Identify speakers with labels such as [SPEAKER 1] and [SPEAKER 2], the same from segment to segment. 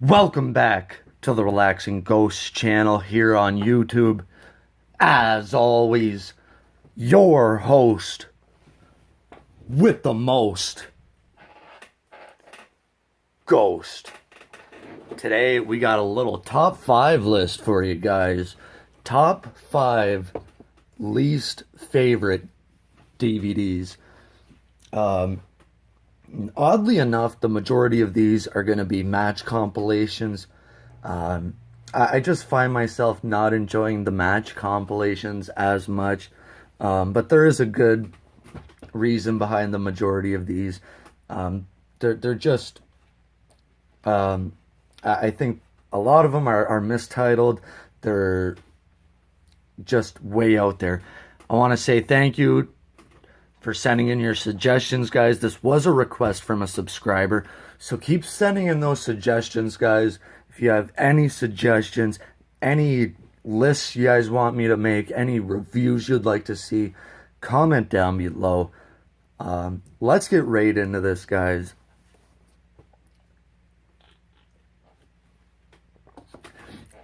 [SPEAKER 1] Welcome back to the Relaxing Ghost channel here on YouTube. As always, your host with the most, Ghost. Today we got a little top 5 list for you guys. Top 5 least favorite DVDs. Oddly enough, the majority of these are going to be match compilations. I just find myself not enjoying the match compilations as much. But there is a good reason behind the majority of these. They're just, I think a lot of them are mistitled. They're just way out there. I want to say thank you for sending in your suggestions, guys. This was a request from a subscriber, so keep sending in those suggestions, guys. If you have any suggestions, any lists you guys want me to make, any reviews you'd like to see, comment down below. Let's get right into this, guys.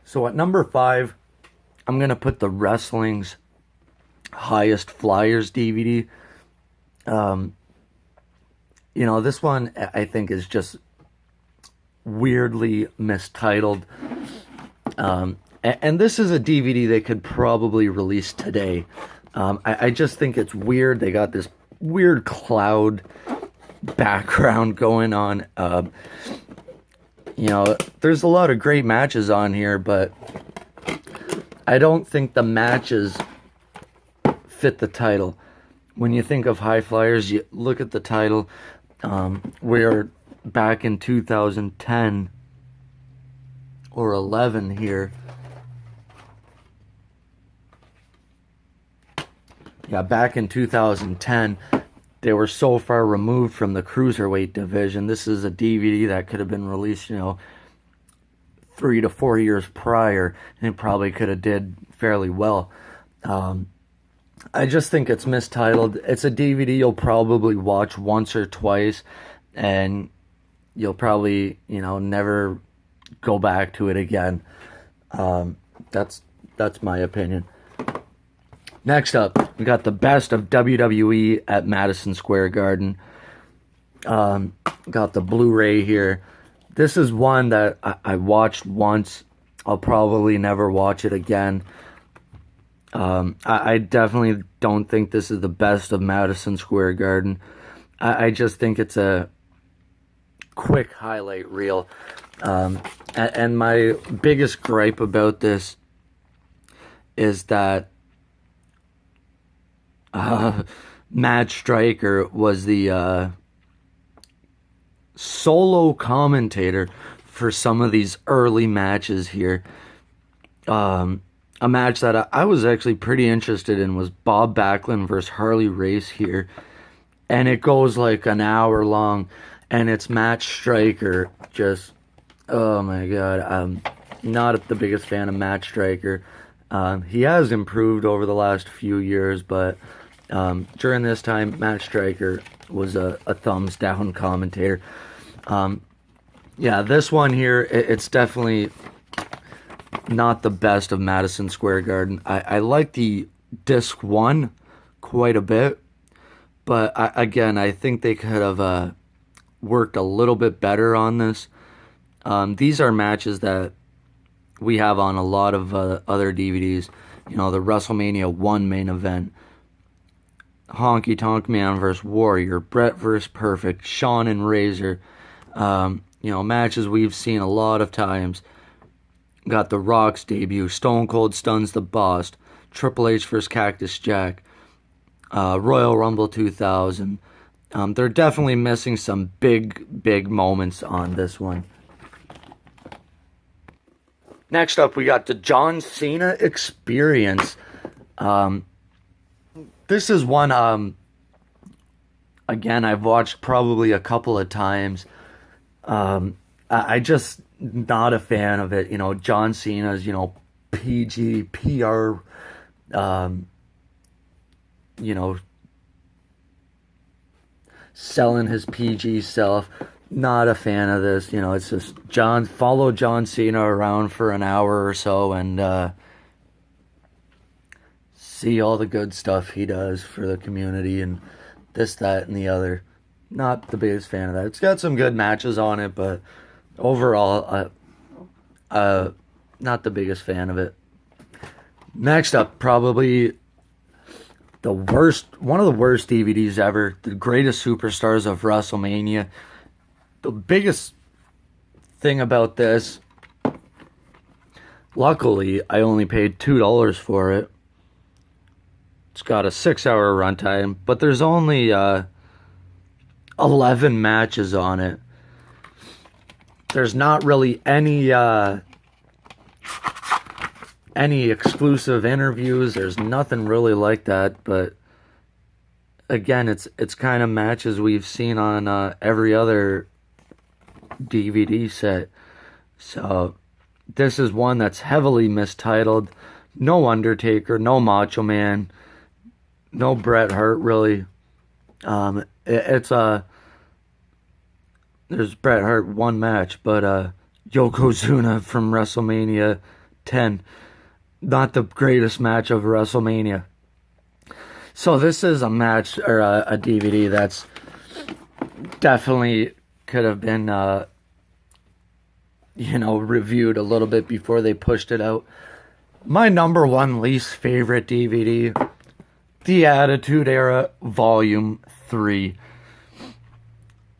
[SPEAKER 1] So at number 5, I'm gonna put the wrestling's highest flyers DVD. This one I think is just weirdly mistitled. And this is a DVD they could probably release today. I just think it's weird. They got this weird cloud background going on. There's a lot of great matches on here, but I don't think the matches fit the title. When you think of high flyers, you look at the title. We're back in 2010 or 11 here. Yeah, back in 2010, they were so far removed from the cruiserweight division. This is a DVD that could have been released, 3 to 4 years prior, and it probably could have did fairly well. I just think it's mistitled. It's a DVD you'll probably watch once or twice, and you'll probably, never go back to it again. That's my opinion. Next up, we got the best of WWE at Madison Square Garden. Got the Blu-ray here. This is one that I watched once. I'll probably never watch it again. I definitely don't think this is the best of Madison Square Garden. I just think it's a quick highlight reel. And my biggest gripe about this is that Matt Stryker was the solo commentator for some of these early matches here. A match that I was actually pretty interested in was Bob Backlund versus Harley Race here. And it goes like an hour long. And it's Matt Stryker. Just, oh my God. I'm not the biggest fan of Matt Stryker. He has improved over the last few years. But during this time, Matt Stryker was a thumbs down commentator. Yeah, this one here, it's definitely not the best of Madison Square Garden. I like the disc 1 quite a bit, but I think they could have worked a little bit better on this. These are matches that we have on a lot of other DVDs. The WrestleMania 1 main event, Honky Tonk Man vs. Warrior, Brett vs. Perfect, Shawn and Razor. Matches we've seen a lot of times. Got The Rock's debut, Stone Cold stuns the Boss, Triple H vs. Cactus Jack, Royal Rumble 2000. They're definitely missing some big moments on this one. Next up, we got the John Cena Experience. This is one, again, I've watched probably a couple of times. I just not a fan of it. John Cena's, PG, PR, selling his PG self. Not a fan of this. You know, it's just follow John Cena around for an hour or so and see all the good stuff he does for the community and this, that, and the other. Not the biggest fan of that. It's got some good matches on it, but overall, not the biggest fan of it. Next up, probably one of the worst DVDs ever. The Greatest Superstars of WrestleMania. The biggest thing about this, luckily, I only paid $2 for it. It's got a 6-hour runtime, but there's only 11 matches on it. There's not really any exclusive interviews. There's nothing really like that, but again, it's kind of matches we've seen on every other DVD set. So this is one that's heavily mistitled. No Undertaker, no Macho Man, no Bret Hart really. There's Bret Hart one match, but Yokozuna from WrestleMania 10, not the greatest match of WrestleMania. So this is a match or a DVD that's definitely could have been reviewed a little bit before they pushed it out. My number one least favorite DVD, The Attitude Era Volume 3.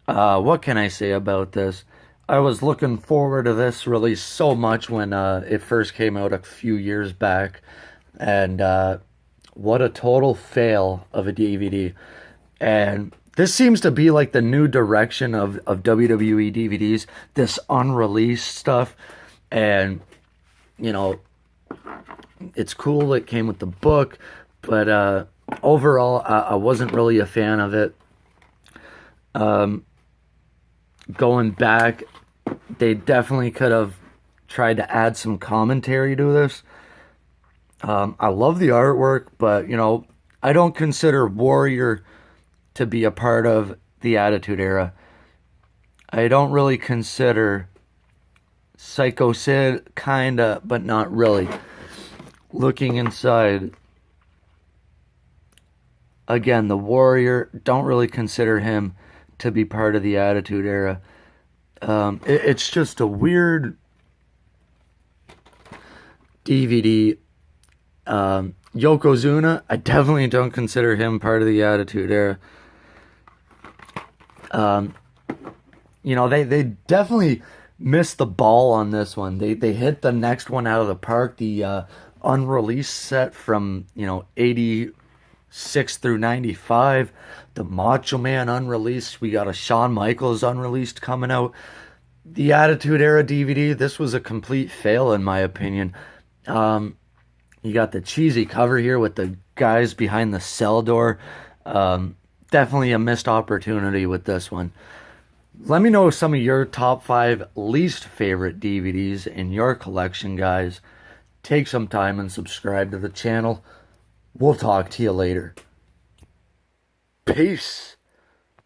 [SPEAKER 1] What can I say about this? I was looking forward to this release so much when it first came out a few years back, and what a total fail of a DVD. And this seems to be like the new direction of WWE DVDs, this unreleased stuff. And, you know, it's cool it came with the book, but overall, I wasn't really a fan of it. Going back, they definitely could have tried to add some commentary to this. I love the artwork, but, you know, I don't consider Warrior to be a part of the Attitude Era. I don't really consider Psycho Sid, kinda, but not really. Looking inside, again, the Warrior, don't really consider him to be part of the Attitude Era. It's just a weird DVD. Yokozuna, I definitely don't consider him part of the Attitude Era. They definitely missed the ball on this one. They hit the next one out of the park. The unreleased set from 86 through 95. The Macho Man unreleased. We got a Shawn Michaels unreleased coming out. The Attitude Era DVD, this was a complete fail in my opinion. You got the cheesy cover here with the guys behind the cell door. Definitely a missed opportunity with this one. Let me know some of your top 5 least favorite DVDs in your collection, guys. Take some time and subscribe to the channel. We'll talk to you later. Peace.